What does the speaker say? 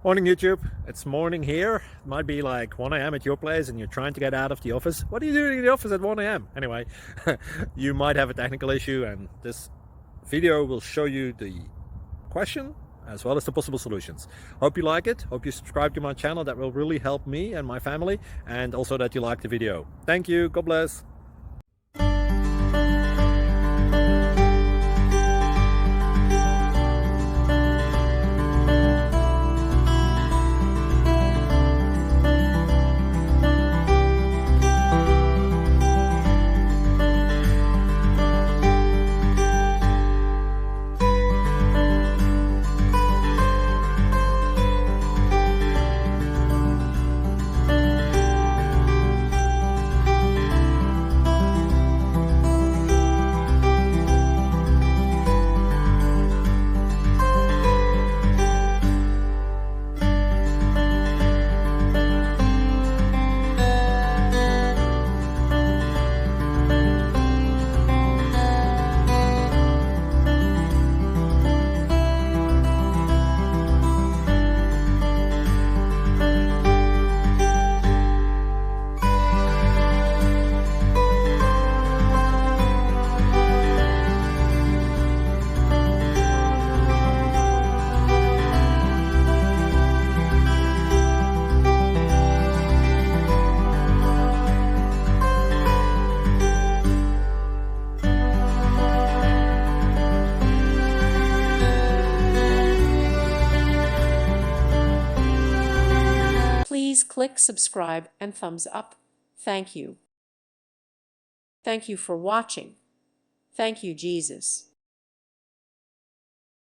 Morning YouTube, it's morning here. It might be like 1 a.m. at your place and you're trying to get out of the office. What are you doing in the office at 1 a.m.? Anyway, you might have a technical issue and this video will show you the question as well as the possible solutions. Hope you like it, hope you subscribe to my channel. That will really help me and my family, and also that you like the video. Thank you, God bless. Please click subscribe and thumbs up. Thank you. Thank you for watching. Thank you, Jesus.